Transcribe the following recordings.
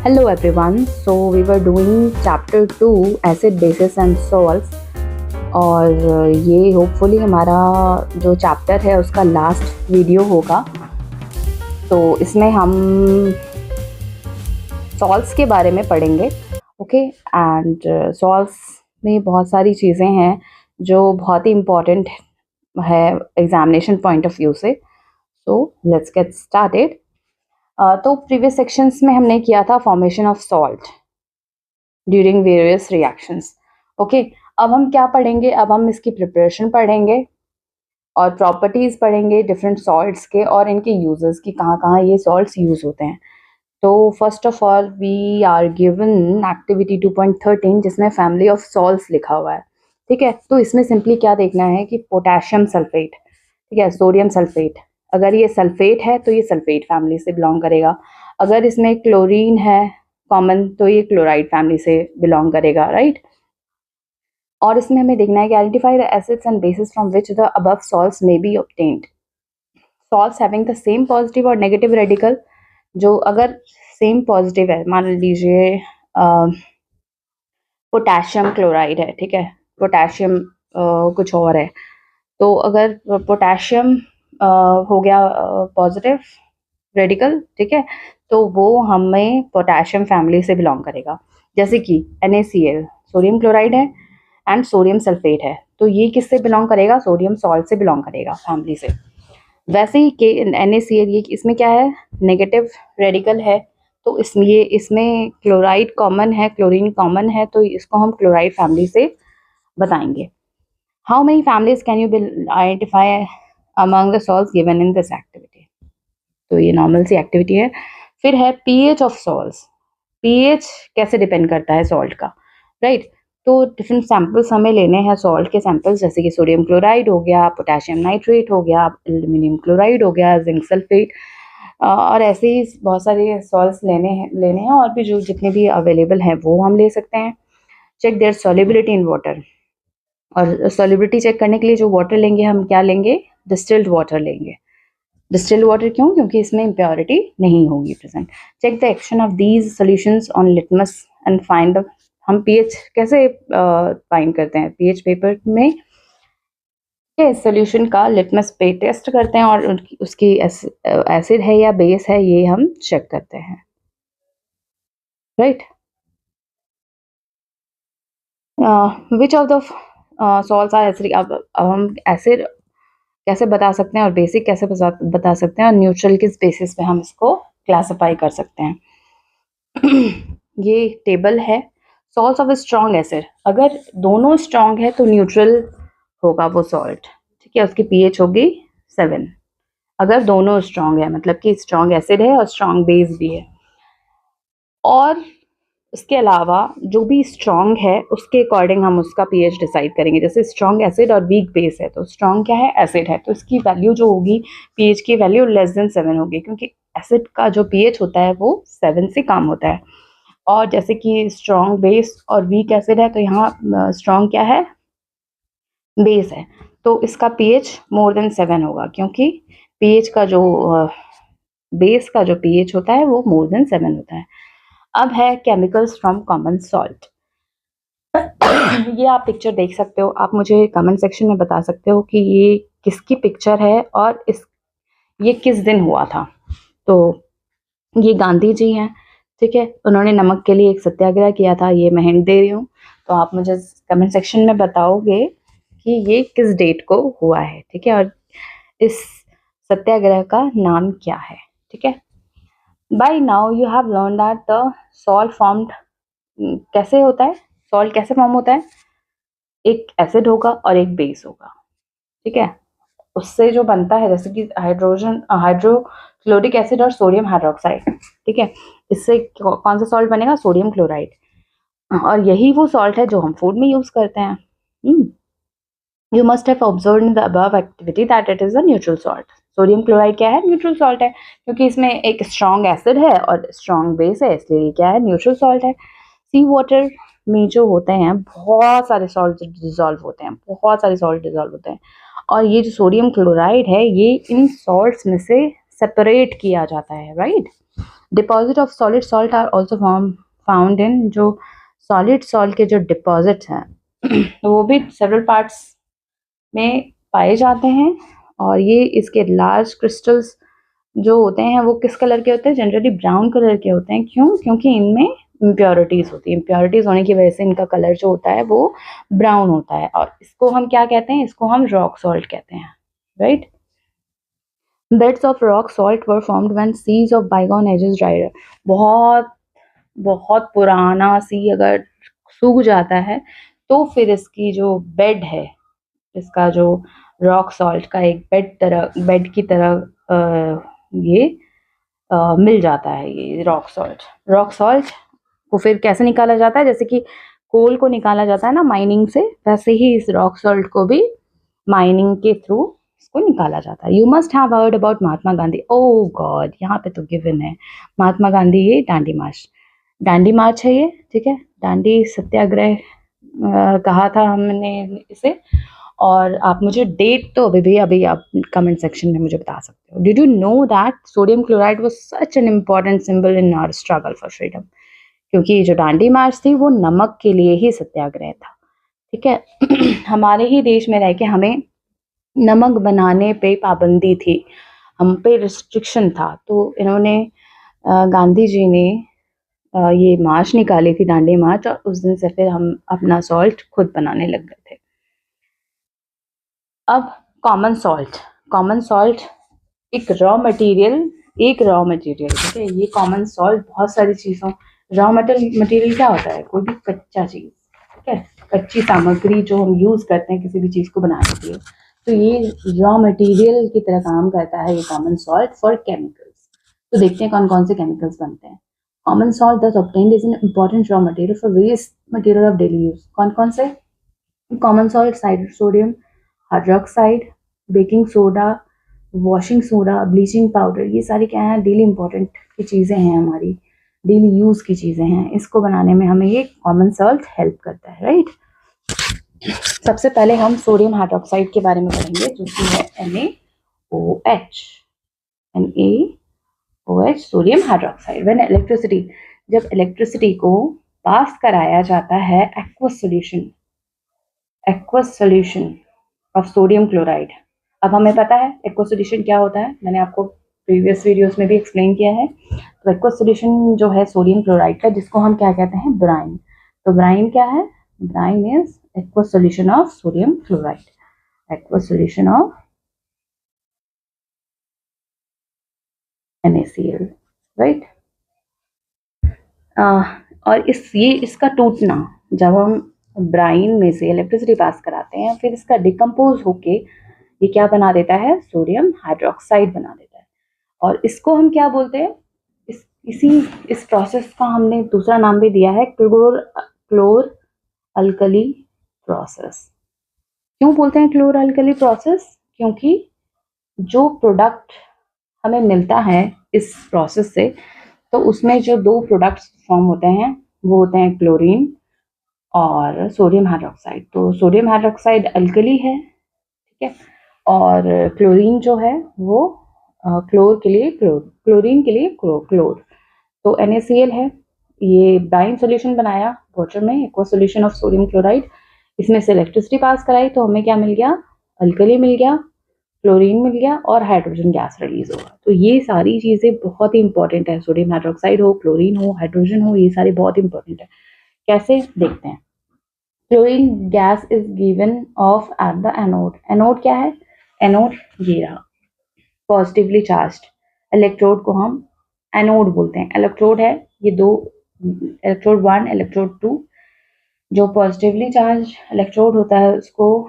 Hello everyone. So we were doing chapter 2 acid bases and salts और ये hopefully हमारा जो चैप्टर है उसका लास्ट वीडियो होगा। तो इसमें हम सॉल्ट्स के बारे में पढ़ेंगे। ओके एंड सॉल्ट्स में बहुत सारी चीज़ें हैं जो बहुत ही इम्पॉर्टेंट है एग्जामिनेशन पॉइंट ऑफ व्यू से। So let's get started. तो प्रीवियस सेक्शंस में हमने किया था formation of salt during various reactions. Okay, अब हम क्या पढ़ेंगे? अब हम इसकी प्रिपरेशन पढ़ेंगे और प्रॉपर्टीज़ पढ़ेंगे डिफरेंट सॉल्ट्स के और इनके यूजेस की, कहाँ कहाँ ये सॉल्ट्स यूज़ होते हैं। तो first of all we are given activity 2.13 जिसमें फैमिली ऑफ सॉल्ट्स लिखा हुआ है। ठीक है, तो इसमें सिंपली क्या देखना है कि पोटेशियम सल्फेट, ठीक है, सोडियम सल्फेट, अगर ये सल्फेट है तो ये सल्फेट फैमिली से बिलोंग करेगा। अगर इसमें क्लोरीन है कॉमन तो ये क्लोराइड फैमिली से बिलोंग करेगा, राइट। और इसमें हमें देखना है कि identify the acids and bases from which the above salts may be obtained. Salts having the same positive और नेगेटिव रेडिकल, जो अगर सेम पॉजिटिव है, मान लीजिए पोटेशियम क्लोराइड है, ठीक है, पोटेशियम कुछ और है, तो अगर पोटेशियम हो गया पॉजिटिव रेडिकल, ठीक है, तो वो हमें पोटेशियम फैमिली से बिलोंग करेगा। जैसे कि NaCl सोडियम क्लोराइड है एंड सोडियम सल्फेट है, तो ये किससे बिलोंग करेगा? सोडियम सॉल्ट से बिलोंग करेगा फैमिली से। वैसे ही के NaCl, ये इसमें क्या है? नेगेटिव रेडिकल है, तो इसमें क्लोराइड कॉमन है, क्लोरीन कॉमन है, तो इसको हम क्लोराइड फैमिली से बताएंगे। How many families can you identify among the salts given in this activity? तो ये नॉर्मल सी एक्टिविटी है। फिर है pH ऑफ सॉल्ट्स। pH कैसे डिपेंड करता है सॉल्ट का, राइट। तो डिफरेंट सैंपल्स हमें लेने हैं सॉल्ट के सैंपल्स, जैसे कि सोडियम क्लोराइड हो गया, पोटेशियम नाइट्रेट हो गया, एल्यूमिनियम क्लोराइड हो गया, जिंक सल्फेट, और ऐसे ही बहुत सारे सॉल्ट्स लेने हैं और भी जो जितने भी अवेलेबल हैं वो हम ले सकते हैं। Check their solubility in water, और सॉल्युबिलिटी चेक करने के लिए जो वाटर लेंगे हम क्या लेंगे? डिस्टिल्ड वाटर लेंगे। डिस्टिल्ड वाटर क्यों? क्योंकि इसमें इम्प्योरिटी नहीं होगी present. Check the action of these solutions on litmus and find the, हम पीएच कैसे फाइंड करते हैं? पीएच पेपर में सॉल्यूशन का लिटमस पे टेस्ट करते हैं और उसकी एसिड है या बेस है ये हम चेक करते हैं, right. Which of the salts are acidic? अब हम एसिड कैसे बता सकते हैं और बेसिक कैसे बता सकते हैं और न्यूट्रल किस बेसिस पे हम इसको क्लासिफाई कर सकते हैं। ये टेबल है सॉल्ट्स ऑफ स्ट्रॉन्ग एसिड। अगर दोनों स्ट्रॉन्ग है तो न्यूट्रल होगा वो सॉल्ट, ठीक है, उसकी पीएच होगी 7। अगर दोनों स्ट्रॉन्ग है मतलब कि स्ट्रॉन्ग एसिड है और स्ट्रॉन्ग बेस भी है। और इसके अलावा जो भी स्ट्रॉन्ग है उसके अकॉर्डिंग हम उसका पीएच डिसाइड करेंगे। जैसे स्ट्रॉन्ग एसिड और वीक बेस है, तो स्ट्रॉन्ग क्या है? एसिड है, तो इसकी वैल्यू जो होगी पीएच की वैल्यू लेस देन 7 होगी, क्योंकि एसिड का जो पीएच होता है वो 7 से कम होता है। और जैसे कि स्ट्रॉन्ग बेस और वीक एसिड है, तो यहाँ स्ट्रॉन्ग क्या है? बेस है, तो इसका पीएच मोर देन 7 होगा, क्योंकि पीएच का जो बेस का जो पीएच होता है वो मोर देन 7 होता है। अब है केमिकल्स फ्रॉम कॉमन सॉल्ट। ये आप पिक्चर देख सकते हो, आप मुझे कमेंट सेक्शन में बता सकते हो कि ये किसकी पिक्चर है और ये किस दिन हुआ था। तो ये गांधी जी हैं, ठीक है, उन्होंने नमक के लिए एक सत्याग्रह किया था, ये मैं हिंट दे रही हूँ। तो आप मुझे कमेंट सेक्शन में बताओगे कि ये किस डेट को हुआ है, ठीक है, और इस सत्याग्रह का नाम क्या है, ठीक है। By now you have learn that the salt formed कैसे होता है, सॉल्ट कैसे फॉर्म होता है? एक एसिड होगा और एक बेस होगा, ठीक है, उससे जो बनता है जैसे कि हाइड्रोक्लोरिक एसिड और सोडियम हाइड्रोक्साइड, ठीक है, इससे कौन सा सॉल्ट बनेगा? Sodium chloride. और यही वो सॉल्ट है जो हम फूड में यूज करते हैं। You must have observed in the above activity that it is a neutral salt. Sodium chloride क्या है? न्यूट्रल सॉल्ट है, क्योंकि इसमें एक स्ट्रॉन्ग एसिड है और स्ट्रॉन्ग बेस है, इसलिए क्या है? न्यूट्रल सॉल्ट है। सी वाटर में जो होते हैं बहुत सारे सॉल्ट डिजॉल्व होते हैं, बहुत सारे सॉल्ट डिजॉल्व होते हैं, और ये जो सोडियम क्लोराइड है ये इन सॉल्ट्स में से सेपरेट किया जाता है, right. Deposit of solid salt are also found in, जो सॉलिड सॉल्ट के जो डिपॉजिट्स हैं वो भी सेवरल पार्ट्स में पाए जाते हैं। और ये इसके लार्ज क्रिस्टल्स जो होते हैं वो किस कलर के होते हैं? जनरली ब्राउन कलर के होते हैं। क्यों? क्योंकि इनमें इम्प्योरिटीज होती है। इम्प्योरिटीज होने की वजह से इनका कलर जो होता है वो ब्राउन होता है। और इसको हम क्या कहते हैं? इसको हम रॉक सॉल्ट कहते हैं, right. Beds of rock salt were formed when seas of bygone ages dried. बहुत बहुत पुराना सी अगर सूख जाता है तो फिर इसकी जो बेड है, इसका जो रॉक सॉल्ट का एक बेड की तरह ये मिल जाता है, ये रॉक सॉल्ट। रॉक सॉल्ट को फिर कैसे निकाला जाता है? जैसे कि कोल को निकाला जाता है ना माइनिंग से, वैसे ही इस रॉक सॉल्ट को भी माइनिंग के थ्रू इसको निकाला जाता है। You must have heard about Mahatma Gandhi. Oh God, यहाँ पे तो गिवन है महात्मा गांधी। ये दांडी मार्च है ये, ठीक है। दांडी सत्याग्रह कहा था हमने इसे। और आप मुझे डेट तो अभी आप कमेंट सेक्शन में मुझे बता सकते हो। Did you know that sodium chloride was such an important symbol in our struggle for freedom? क्योंकि जो दांडी मार्च थी वो नमक के लिए ही सत्याग्रह था, ठीक है। हमारे ही देश में रह के हमें नमक बनाने पे पाबंदी थी, हम पे रिस्ट्रिक्शन था। तो इन्होंने गांधी जी ने ये मार्च निकाली थी, दांडी मार्च, और उस दिन से फिर हम अपना सॉल्ट खुद बनाने लग गए थे। अब कॉमन सॉल्ट एक रॉ मटेरियल, ठीक है। ये कॉमन सॉल्ट बहुत सारी चीज़ों, रॉ मटेरियल क्या होता है? कोई भी कच्चा चीज़, ठीक है, कच्ची सामग्री जो हम यूज़ करते हैं किसी भी चीज़ को बनाने के लिए, तो ये रॉ मटेरियल की तरह काम करता है ये कॉमन सॉल्ट फॉर केमिकल्स। तो देखते हैं कौन कौन से केमिकल्स बनते हैं। Common salt thus obtained is an important raw material for various material of daily use। कौन कौन से? Common salt, sodium hydroxide, baking soda, washing soda, bleaching powder, ये सारी क्या है? डेली इंपॉर्टेंट की चीज़ें हैं, हमारी डेली यूज़ की चीज़ें हैं। इसको बनाने में हमें ये कॉमन सॉल्ट हेल्प करता है, राइट। सबसे पहले हम सोडियम हाइड्रोक्साइड के बारे में पढ़ेंगे, जो कि है NaOH। NaOH sodium hydroxide. When electricity, जब इलेक्ट्रिसिटी को पास कराया जाता है aqueous solution of sodium chloride. अब हमें पता है एक्वस सोल्यूशन क्या होता है, मैंने आपको प्रीवियस वीडियोस में भी एक्सप्लेन किया है। तो एक्वस सोल्यूशन जो है सोडियम क्लोराइड का, जिसको हम क्या कहते हैं? ब्राइन। तो ब्राइन क्या है? Brine is aqueous solution of sodium chloride, aqueous solution of NaCl, right. और इसका टूटना, जब हम ब्राइन में से इलेक्ट्रिसिटी पास कराते हैं, फिर इसका डिकम्पोज होके ये क्या बना देता है? सोडियम हाइड्रोक्साइड बना देता है। और इसको हम क्या बोलते हैं? इस प्रोसेस का हमने दूसरा नाम भी दिया है, क्लोर अल्कली प्रोसेस। क्यों बोलते हैं क्लोर अल्कली प्रोसेस? क्योंकि जो प्रोडक्ट हमें मिलता है इस प्रोसेस से, तो उसमें जो दो प्रोडक्ट्स फॉर्म होते हैं वो होते हैं क्लोरीन और सोडियम हाइड्रोक्साइड। तो सोडियम हाइड्रोक्साइड अल्कली है, ठीक है, और क्लोरीन जो है वो क्लोरीन के लिए क्लोर। तो NaCl है। ये ब्राइन सॉल्यूशन बनाया वाटर में, aqua solution of sodium chloride. इसमें से इलेक्ट्रिसिटी पास कराई तो हमें क्या मिल गया? अल्कली मिल गया, क्लोरीन मिल गया, और हाइड्रोजन गैस रिलीज होगा। तो ये सारी चीज़ें बहुत ही इंपॉर्टेंट है। सोडियम हाइड्रोक्साइड हो, क्लोरीन हो, हाइड्रोजन हो, ये सारी बहुत इंपॉर्टेंट है। कैसे? देखते हैं। Chlorine gas is given of at the anode. Anode क्या है? एनोड ये रहा, पॉजिटिवली चार्ज्ड इलेक्ट्रोड को हम एनोड बोलते हैं। इलेक्ट्रोड है ये दो, इलेक्ट्रोड 1, इलेक्ट्रोड 2। जो पॉजिटिवली चार्ज इलेक्ट्रोड होता है उसको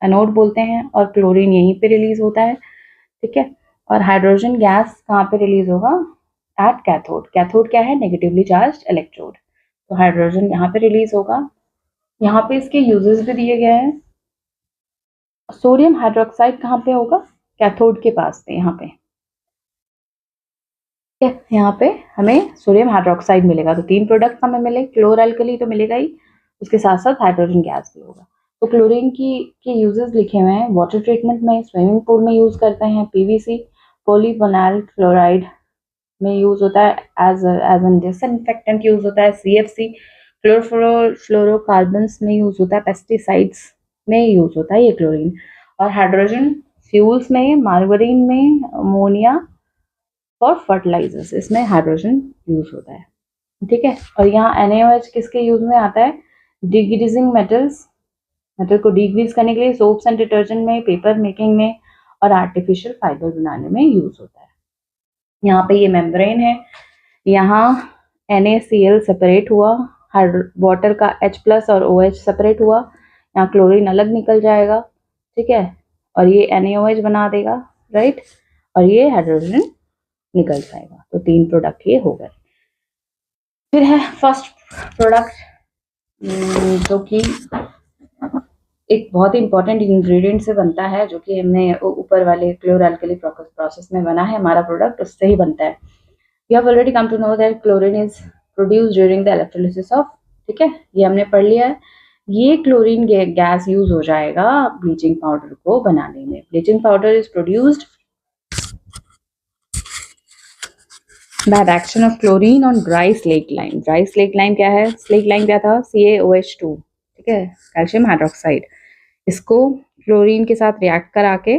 एनोड बोलते हैं, और क्लोरीन यहीं पे रिलीज होता है, ठीक है। और हाइड्रोजन गैस कहाँ पे रिलीज होगा? At cathode. कैथोड क्या है? Negatively charge electrode. तो हाइड्रोजन यहाँ पे रिलीज होगा। यहाँ पे इसके यूजेस भी दिए गए हैं। सोडियम हाइड्रोक्साइड कहाँ पे होगा? कैथोड के पास पे, यहाँ पे, यहाँ पे हमें सोडियम हाइड्रोक्साइड मिलेगा। तो तीन प्रोडक्ट हमें मिले, क्लोर अल्कली तो मिलेगा ही, उसके साथ साथ हाइड्रोजन गैस भी होगा। तो क्लोरीन के यूजेस लिखे हुए हैं, वाटर ट्रीटमेंट में, स्विमिंग पूल में यूज करते हैं, PVC पॉलीविनाइल क्लोराइड में यूज होता है, एज एन डिसइंफेक्टेंट यूज होता है, CFC क्लोरोफ्लोरोकार्बन्स में यूज होता है, पेस्टिसाइड्स में यूज होता है ये क्लोरीन, और हाइड्रोजन फ्यूल्स में, मार्गरीन में, अमोनिया और फर्टिलाइजर्स, इसमें हाइड्रोजन यूज होता है। ठीक है, और यहाँ NaOH किसके यूज में आता है? डिग्रीजिंग मेटल्स, मेटल को डिग्रीज करने के लिए, सोप्स एंड डिटर्जेंट में, पेपर मेकिंग में और आर्टिफिशियल फाइबर बनाने में यूज होता है। यहाँ पे ये मेम्ब्रेन है, यहाँ NaCl सेपरेट हुआ, वाटर का H+ और OH सेपरेट हुआ, यहाँ क्लोरीन अलग निकल जाएगा, ठीक है, और ये NaOH बना देगा, राइट, और ये हाइड्रोजन निकल जाएगा। तो 3 प्रोडक्ट ये हो गए। फिर है फर्स्ट प्रोडक्ट जो कि एक बहुत ही इंपॉर्टेंट इंग्रेडिएंट से बनता है, जो कि हमने ऊपर वाले क्लोरअल्कली प्रोसेस में बना है हमारा प्रोडक्ट, उससे ही बनता है। You have already come to know that chlorine is produced during the electrolysis of, ठीक है, ये हमने पढ़ लिया है। ये क्लोरीन गैस यूज हो जाएगा ब्लीचिंग पाउडर को बनाने में। Bleaching powder is produced by the action of chlorine on dry slate lime. Dry slate lime क्या है? स्लेट लाइम क्या था? CaOH2, ठीक है, कैल्शियम हाइड्रोक्साइड। इसको क्लोरीन के साथ रिएक्ट करा के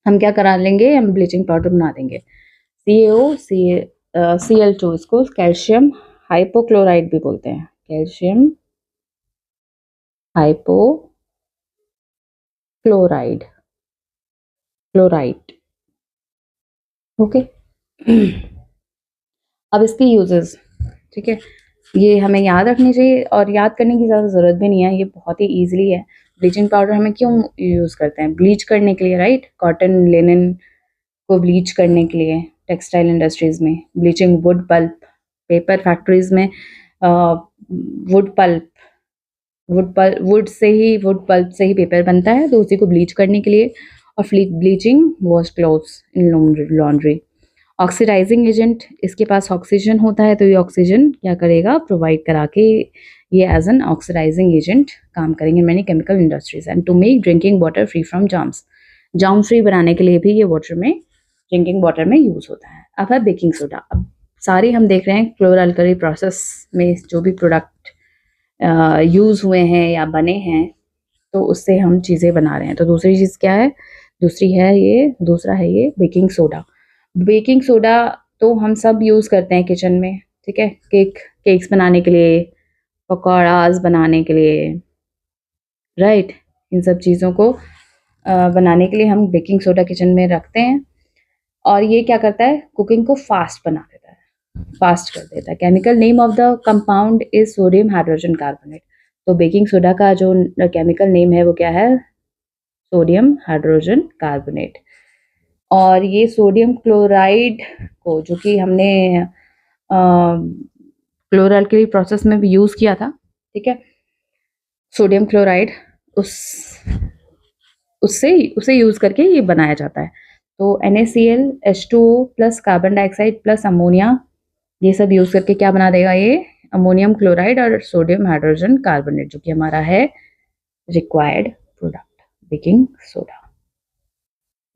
हम क्या करा लेंगे? हम ब्लीचिंग पाउडर बना देंगे। Cl2, इसको कैल्शियम हाइपोक्लोराइड भी बोलते हैं, कैल्शियम हाइपोक्लोराइड, क्लोराइड, ओके। अब इसके यूजेस, ठीक है, ये हमें याद रखनी चाहिए और याद करने की ज़्यादा ज़रूरत भी नहीं है, ये बहुत ही ईजिली है। ब्लीचिंग पाउडर हमें क्यों यूज़ करते हैं? ब्लीच करने के लिए, राइट, कॉटन लिनन को ब्लीच करने के लिए, टेक्सटाइल इंडस्ट्रीज़ में bleaching, wood pulp, paper factories में वुड पल्प से ही पेपर बनता है, तो उसी को ब्लीच करने के लिए, और ब्लीचिंग वॉश क्लॉथ्स इन लॉन्ड्री। ऑक्सीडाइजिंग एजेंट, इसके पास ऑक्सीजन होता है, तो ये ऑक्सीजन क्या करेगा? प्रोवाइड करा के ये एज एन ऑक्सीडाइजिंग एजेंट काम करेंगे many chemical industries. And to make drinking water free from germs, germ free बनाने के लिए भी ये वाटर में, ड्रिंकिंग वाटर में यूज होता है। अब है बेकिंग सोडा। अब सारे हम देख रहे हैं क्लोरअल्कली प्रोसेस में जो भी प्रोडक्ट यूज हुए हैं या बने हैं, तो उससे हम चीज़ें बना रहे हैं। तो दूसरी चीज़ क्या है? दूसरा है ये बेकिंग सोडा। बेकिंग सोडा तो हम सब यूज़ करते हैं किचन में, ठीक है, केक्स बनाने के लिए, पकौड़ाज बनाने के लिए, राइट, इन सब चीज़ों को बनाने के लिए हम बेकिंग सोडा किचन में रखते हैं, और ये क्या करता है? कुकिंग को फास्ट बना देता है, फास्ट कर देता है। Chemical name of the compound is sodium hydrogen carbonate. तो बेकिंग सोडा का जो केमिकल नेम है वो क्या है? Sodium hydrogen carbonate. और ये सोडियम क्लोराइड को, जो कि हमने क्लोरअल्कली प्रोसेस में भी यूज़ किया था, ठीक है, सोडियम क्लोराइड, उसे यूज़ करके ये बनाया जाता है। तो NaCl, H2O plus carbon dioxide plus ammonia, ये सब यूज़ करके क्या बना देगा ये? अमोनियम क्लोराइड और सोडियम हाइड्रोजन कार्बोनेट, जो कि हमारा है required product, baking soda.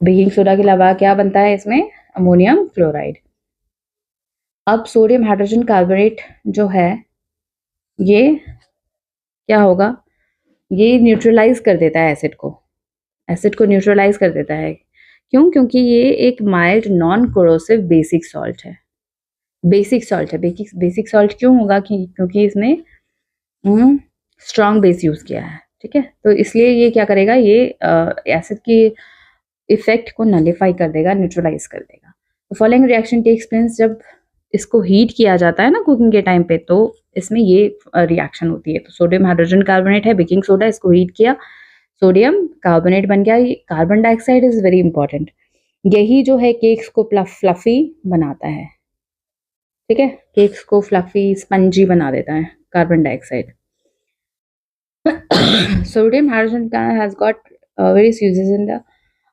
Baking soda के अलावा क्या बनता है इसमें? Ammonium chloride. अब सोडियम हाइड्रोजन कार्बोनेट जो है, ये क्या होगा? ये न्यूट्रलाइज कर देता है एसिड को न्यूट्रलाइज कर देता है। क्यों? क्योंकि ये एक mild non corrosive basic salt है। बेसिक सॉल्ट क्यों होगा? क्योंकि इसने स्ट्रॉन्ग बेस यूज किया है, ठीक है, तो इसलिए ये क्या करेगा? ये एसिड की इफेक्ट को नलिफाई कर देगा, न्यूट्रलाइज कर देगा। तो फॉलोइंग रिएक्शन टेक्स प्लेस, जब इसको हीट किया जाता है ना कुकिंग के टाइम पे, तो इसमें ये रिएक्शन होती है। तो सोडियम हाइड्रोजन कार्बोनेट है बेकिंग सोडा, इसको हीट किया, सोडियम कार्बोनेट बन गया। ये carbon dioxide is very important, यही जो है केक्स को फ्लफी बनाता है, ठीक है, केक्स को फ्लफी स्पंजी बना देता है कार्बन डाइऑक्साइड। सोडियम हाइड्रोजन का has got various uses in the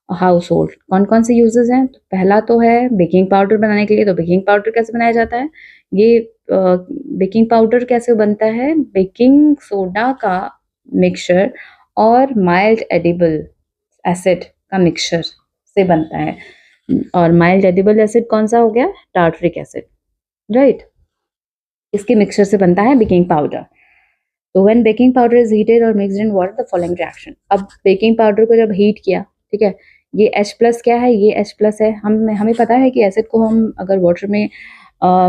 house hold. कौन कौन से यूजेस हैं? तो पहला तो है बेकिंग पाउडर बनाने के लिए। तो बेकिंग पाउडर कैसे बनाया जाता है? ये बेकिंग पाउडर कैसे बनता है? बेकिंग सोडा का मिक्सचर और माइल्ड एडिबल एसिड का मिक्सचर से बनता है। और माइल्ड एडिबल एसिड कौन सा हो गया? Tartaric acid, right. इसके मिक्सचर से बनता है बेकिंग पाउडर। तो when baking powder is heated और mixed in water the following reaction. अब बेकिंग पाउडर को जब हीट किया, ठीक है, ये H प्लस क्या है? ये H प्लस है। हमें पता है कि एसिड को हम अगर वाटर में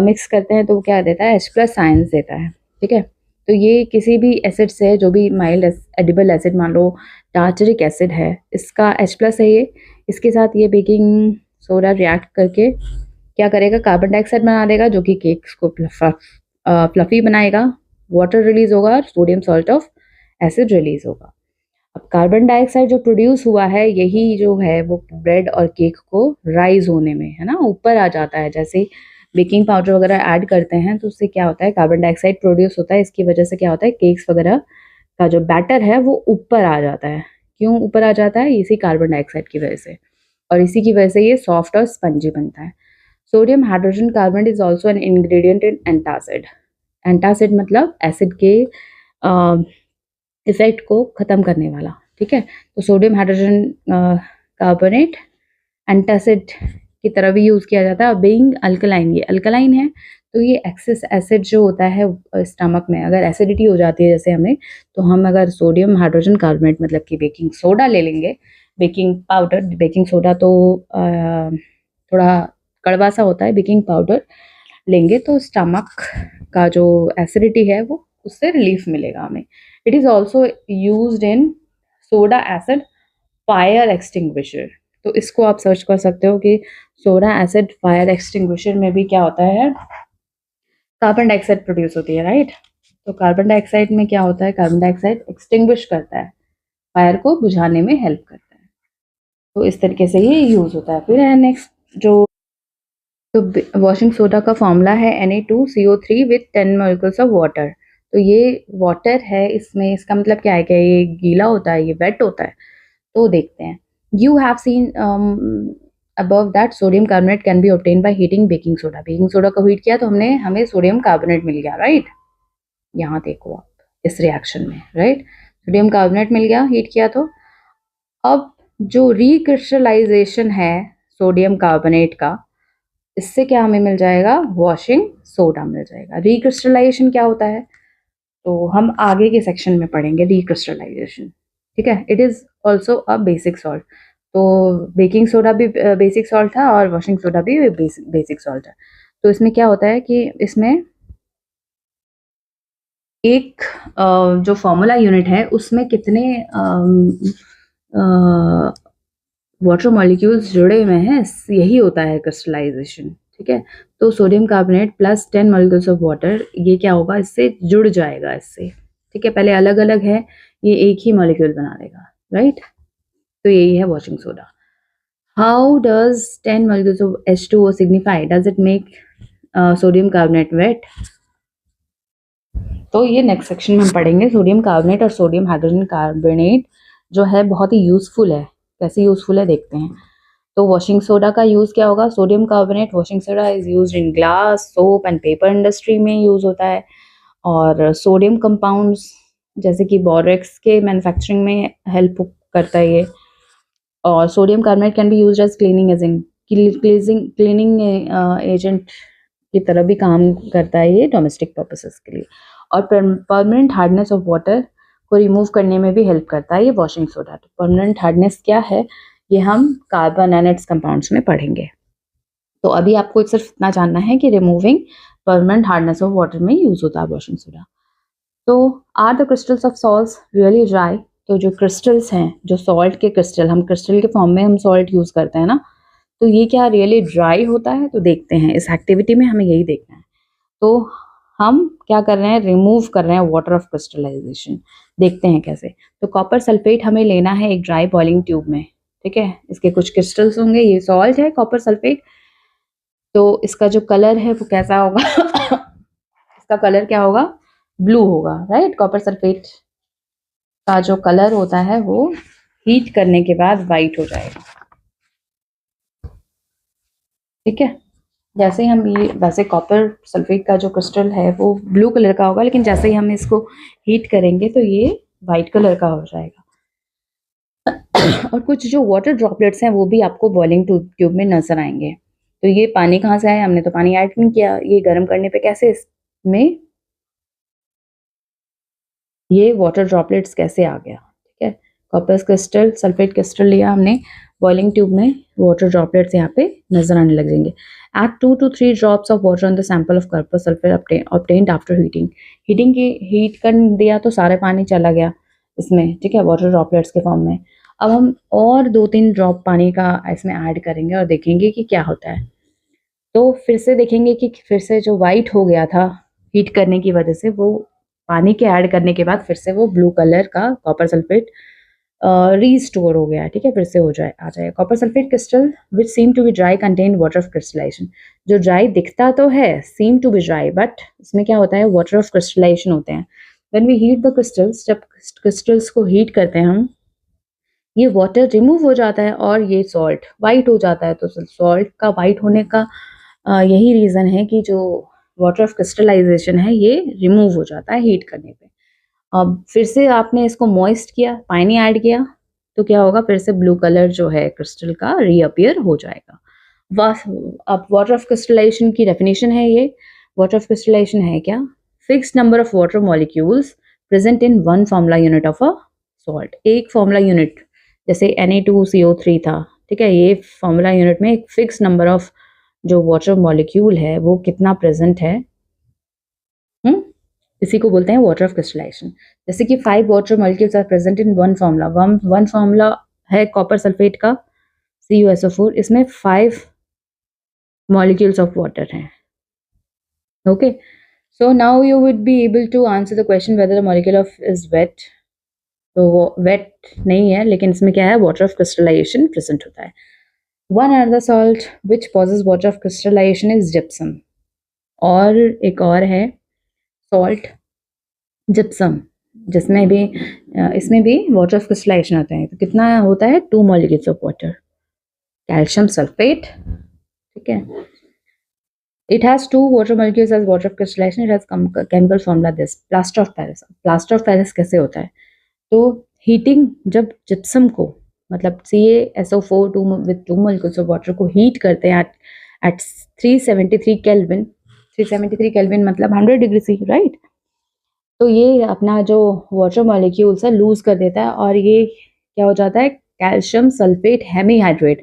मिक्स करते हैं तो वो क्या देता है? H प्लस आयंस देता है, ठीक है। तो ये किसी भी एसिड से, जो भी माइल्ड एडिबल एसिड, मान लो टार्टरिक एसिड है, इसका H प्लस है ये, इसके साथ ये बेकिंग सोडा रिएक्ट करके क्या करेगा? कार्बन डाइऑक्साइड बना देगा, जो कि केक्स को फ्लफी बनाएगा। वाटर रिलीज होगा और sodium salt of acid release होगा। अब कार्बन डाइऑक्साइड जो प्रोड्यूस हुआ है, यही जो है वो ब्रेड और केक को राइज होने में, है ना, ऊपर आ जाता है। जैसे बेकिंग पाउडर वगैरह ऐड करते हैं तो उससे क्या होता है? कार्बन डाइऑक्साइड प्रोड्यूस होता है। इसकी वजह से क्या होता है? केक्स वगैरह का जो बैटर है वो ऊपर आ जाता है। क्यों ऊपर आ जाता है? इसी कार्बन डाइऑक्साइड की वजह से, और इसी की वजह से ये सॉफ्ट और स्पंजी बनता है। Sodium hydrogen carbonate is also an ingredient in antacid. Antacid मतलब एसिड के इफेक्ट को खत्म करने वाला, ठीक है। तो सोडियम हाइड्रोजन कार्बोनेट एंटासिड की तरह भी यूज किया जाता है। बीइंग अल्कलाइन, ये अल्कलाइन है, तो ये एक्सेस एसिड जो होता है स्टमक में, अगर एसिडिटी हो जाती है जैसे हमें, तो हम अगर सोडियम हाइड्रोजन कार्बोनेट मतलब कि बेकिंग सोडा ले लेंगे, बेकिंग पाउडर, बेकिंग सोडा तो थोड़ा कड़वा सा होता है, बेकिंग पाउडर लेंगे तो स्टमक का जो एसिडिटी है वो उससे रिलीफ मिलेगा हमें। It is also used in soda acid fire extinguisher. तो इसको आप सर्च कर सकते हो कि सोडा एसिड फायर एक्सटिंग्विशर में भी क्या होता है? कार्बन डाइऑक्साइड प्रोड्यूस होती है, राइट। तो कार्बन डाइऑक्साइड में क्या होता है? कार्बन डाइऑक्साइड एक्सटिंग्विश करता है, फायर को बुझाने में हेल्प करता है। तो इस तरीके से ये यूज होता है। फिर है नेक्स्ट जो, तो वॉशिंग सोडा का फॉर्मूला है Na2CO3 with 10 molecules of water. तो ये वाटर है, इसमें इसका मतलब क्या है? क्या ये गीला होता है? ये वेट होता है? तो देखते हैं। You have seen above that sodium carbonate can be obtained by heating baking soda। Baking soda को हीट किया तो हमें सोडियम कार्बोनेट मिल गया, राइट। यहाँ देखो आप इस रिएक्शन में, राइट, सोडियम कार्बोनेट मिल गया हीट किया तो। अब जो रिक्रिस्टलाइजेशन है सोडियम कार्बोनेट का, इससे क्या हमें मिल जाएगा? वॉशिंग सोडा मिल जाएगा। रिक्रिस्टलाइजेशन क्या होता है तो हम आगे के सेक्शन में पढ़ेंगे रिक्रिस्टलाइजेशन, ठीक है। It is also a basic salt. तो बेकिंग सोडा भी बेसिक सॉल्ट था और वॉशिंग सोडा भी बेसिक सॉल्ट है। तो इसमें क्या होता है कि इसमें एक जो फॉर्मूला यूनिट है उसमें कितने वाटर मॉलिक्यूल्स जुड़े हुए हैं, यही होता है क्रिस्टलाइजेशन, ठीक है। तो sodium carbonate plus 10 molecules of water, ये क्या होगा? इससे जुड़ जाएगा इससे, ठीक है। पहले अलग अलग है, ये एक ही मॉलिक्यूल बना देगा, राइट। तो यही है washing soda. How does 10 molecules of H2O signify? Does it make sodium carbonate wet? तो ये नेक्स्ट सेक्शन में हम पढ़ेंगे। सोडियम कार्बोनेट और सोडियम हाइड्रोजन कार्बोनेट जो है बहुत ही यूजफुल है। कैसे यूजफुल है देखते हैं। तो वॉशिंग सोडा का यूज क्या होगा? Sodium carbonate washing soda is used in glass, soap and paper industry में यूज होता है। और सोडियम कंपाउंड्स जैसे कि बोरेक्स के मैन्युफैक्चरिंग में हेल्प करता है ये। और sodium carbonate can be used as cleaning agent की तरह भी काम करता है ये डोमेस्टिक पर्पसेस के लिए। और परमानेंट हार्डनेस ऑफ वाटर को रिमूव करने में भी हेल्प करता है ये वॉशिंग सोडा। तो परमानेंट हार्डनेस क्या है, ये हम कार्बन एंड इट्स कंपाउंड्स में पढ़ेंगे। तो अभी आपको सिर्फ इतना जानना है कि removing permanent hardness of water में यूज होता है वॉशिंग सोडा। तो are the crystals of salts really dry? तो जो क्रिस्टल्स हैं, जो सॉल्ट के क्रिस्टल, हम क्रिस्टल के फॉर्म में हम सॉल्ट यूज करते हैं ना, तो ये क्या रियली ड्राई होता है? तो देखते हैं, इस एक्टिविटी में हमें यही देखना है। तो हम क्या कर रहे हैं? रिमूव कर रहे हैं वाटर ऑफ क्रिस्टलाइजेशन। देखते हैं कैसे। तो कॉपर सल्फेट हमें लेना है एक ड्राई बॉइलिंग ट्यूब में, ठीक है। इसके कुछ क्रिस्टल्स होंगे, ये सॉल्ट है कॉपर सल्फेट। तो इसका जो कलर है वो कैसा होगा? इसका कलर क्या होगा? ब्लू होगा, राइट। कॉपर सल्फेट का जो कलर होता है वो हीट करने के बाद वाइट हो जाएगा, ठीक है। जैसे ही हम ये, वैसे कॉपर सल्फेट का जो क्रिस्टल है वो ब्लू कलर का होगा, लेकिन जैसे ही हम इसको हीट करेंगे तो ये वाइट कलर का हो जाएगा। और कुछ जो वाटर ड्रॉपलेट्स हैं वो भी आपको बॉइलिंग ट्यूब में नज़र आएँगे। तो ये पानी कहाँ से आया? हमने तो पानी ऐड नहीं किया, ये गर्म करने पे कैसे इसमें ये वाटर ड्रॉपलेट्स कैसे आ गया? ठीक है, कॉपर क्रिस्टल, सल्फेट क्रिस्टल लिया हमने, बॉइलिंग ट्यूब में वाटर ड्रॉपलेट्स यहाँ पे नज़र आने लग जाएंगे। Add 2 to 3 drops of water on the sample of copper sulfate obtained after heating. Heat कर दिया तो सारा पानी चला गया इसमें, ठीक है, वाटर ड्रॉपलेट्स के फॉर्म में। अब हम और 2-3 ड्रॉप पानी का इसमें ऐड करेंगे और देखेंगे कि क्या होता है। तो फिर से देखेंगे कि फिर से जो वाइट हो गया था हीट करने की वजह से, वो पानी के ऐड करने के बाद फिर से वो ब्लू कलर का कॉपर सल्फेट रीस्टोर हो गया है, ठीक है, फिर से हो जाए आ जाए। Copper sulphate crystal which seem to be dry contain water of crystallisation. जो ड्राई दिखता तो है, seem to be dry, but इसमें क्या होता है, वाटर ऑफ क्रिस्टलाइजेशन होते हैं। When we heat the crystals, जब क्रिस्टल्स को हीट करते हैं हम, ये वाटर रिमूव हो जाता है और ये सॉल्ट वाइट हो जाता है। तो सॉल्ट का वाइट होने का यही रीज़न है कि जो वाटर ऑफ क्रिस्टलाइजेशन है ये रिमूव हो जाता है हीट करने पे। अब फिर से आपने इसको मॉइस्ट किया, पानी ऐड किया, तो क्या होगा, फिर से ब्लू कलर जो है क्रिस्टल का रीअपियर हो जाएगा। अब वाटर ऑफ क्रिस्टलाइजेशन की डेफिनेशन है ये। वाटर ऑफ क्रिस्टलाइजेशन है क्या? Fixed number of water molecules present in one formula unit of a salt. एक फॉर्मूला यूनिट जैसे Na2CO3 था, ठीक है, ये फॉर्मूला यूनिट में एक फिक्स नंबर ऑफ जो वाटर मॉलिक्यूल है वो कितना प्रेजेंट है, इसी को बोलते हैं वाटर ऑफ क्रिस्टलाइजेशन। जैसे कि 5 water molecules are present in one formula. One formula है कॉपर सल्फेट का CuSO4, इसमें 5 मॉलिक्यूल्स ऑफ वाटर हैं। Okay, so now you would be able to answer the question whether the molecule of is wet. तो वो wait नहीं है, लेकिन इसमें क्या है, वाटर ऑफ क्रिस्टलाइजेशन प्रेजेंट होता है। One other salt which causes water of crystallisation is gypsum. और एक और है सॉल्ट जिप्सम, जिसमें भी इसमें भी वाटर ऑफ क्रिस्टलाइजेशन होता है। तो कितना होता है, 2 molecules of water, calcium sulphate, ठीक है। It has 2 water molecules as water of crystallisation. It has chemical formula this, plaster of Paris. Plaster of Paris कैसे होता है? तो हीटिंग, जब जिप्सम को मतलब CaSO4 with 2 molecules of water को हीट करते हैं एट 373 केल्विन, 373 केल्विन मतलब 100 डिग्री सी, राइट। तो ये अपना जो वाटर मॉलिक्यूल्स है लूज कर देता है और ये क्या हो जाता है, कैल्शियम सल्फेट हेमीहाइड्रेट।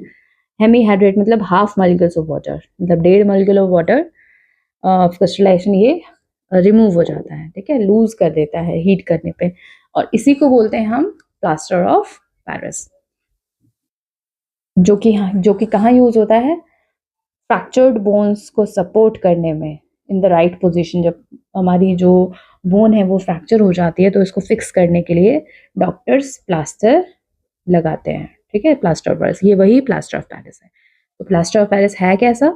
हेमीहाइड्रेट मतलब हाफ मॉलिक्यूल्स ऑफ वाटर, मतलब 1.5 molecule of water of crystallisation ये रिमूव हो जाता है, ठीक है, लूज कर देता है हीट करने पे। और इसी को बोलते हैं हम प्लास्टर ऑफ पेरिस, जो कि कहाँ यूज होता है, फ्रैक्चर्ड बोन्स को सपोर्ट करने में, इन द राइट पोजीशन। जब हमारी जो बोन है वो फ्रैक्चर हो जाती है तो इसको फिक्स करने के लिए डॉक्टर्स प्लास्टर लगाते हैं, ठीक है, प्लास्टर ऑफ पेरिस। ये वही प्लास्टर ऑफ पेरिस है। तो प्लास्टर ऑफ पेरिस है कैसा,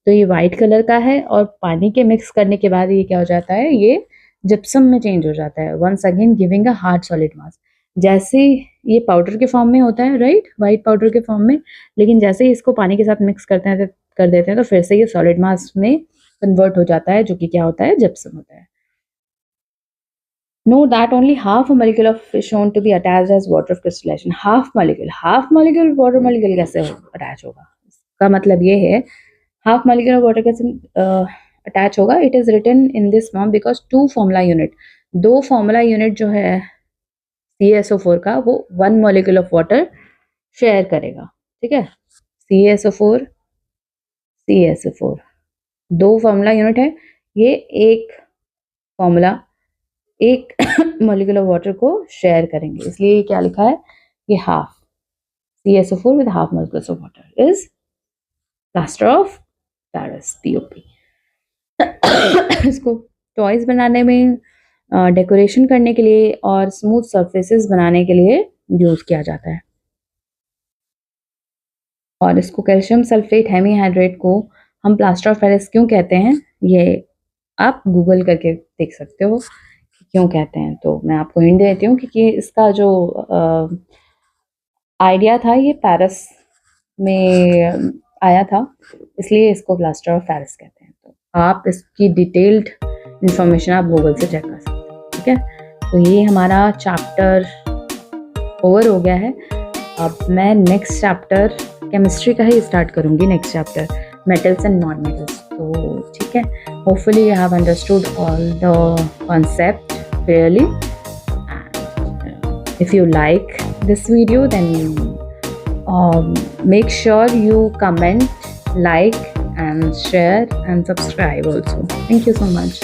तो ये वाइट कलर का है और पानी के मिक्स करने के बाद ये क्या हो जाता है, ये जिप्सम में चेंज हो जाता है, once again giving a hard solid mass. जैसे ये पाउडर के फॉर्म में होता है, राइट, वाइट पाउडर के फॉर्म में, लेकिन जैसे ही इसको पानी के साथ मिक्स कर देते हैं तो फिर से ये सॉलिड मास में कन्वर्ट हो जाता है, जो कि क्या होता है, जिप्सम होता है। Note that only half a molecule of is shown to be attached as water of crystallization. half molecule water molecule कैसे attach होगा? इसका मतलब ये है half molecule of water कैसे attach होगा? It is written in this form because 2 formula unit, 2 formula unit जो है CaSO4 का, वो 1 molecule of water शेयर करेगा, ठीक है। CaSO4 2 फॉर्मूला यूनिट है, ये एक फॉर्मूला एक मॉलिक्यूल ऑफ वाटर को शेयर करेंगे, इसलिए क्या लिखा है, ये half CaSO4 with half molecules of water is plaster of Paris, POP। इसको टॉयज बनाने में, डेकोरेशन करने के लिए और स्मूथ सरफेसेस बनाने के लिए यूज किया जाता है। और इसको कैल्शियम सल्फेट हेमीहाइड्रेट को हम प्लास्टर ऑफ पेरिस क्यों कहते हैं, ये आप गूगल करके देख सकते हो क्यों कहते हैं। तो मैं आपको हिंट देती हूँ क्योंकि इसका जो आइडिया था ये पेरिस में आया था, इसलिए इसको प्लास्टर ऑफ पेरिस कहते हैं। तो आप इसकी डिटेल्ड इंफॉर्मेशन आप गूगल से चेक कर सकते हैं, ठीक है। तो ये हमारा चैप्टर ओवर हो गया है। अब मैं नेक्स्ट चैप्टर केमिस्ट्री का ही स्टार्ट करूँगी, next chapter metals and non metals. तो ठीक है, hopefully you have understood all the concept clearly. If you like this video, then make sure you comment, like and share and subscribe also. Thank you so much.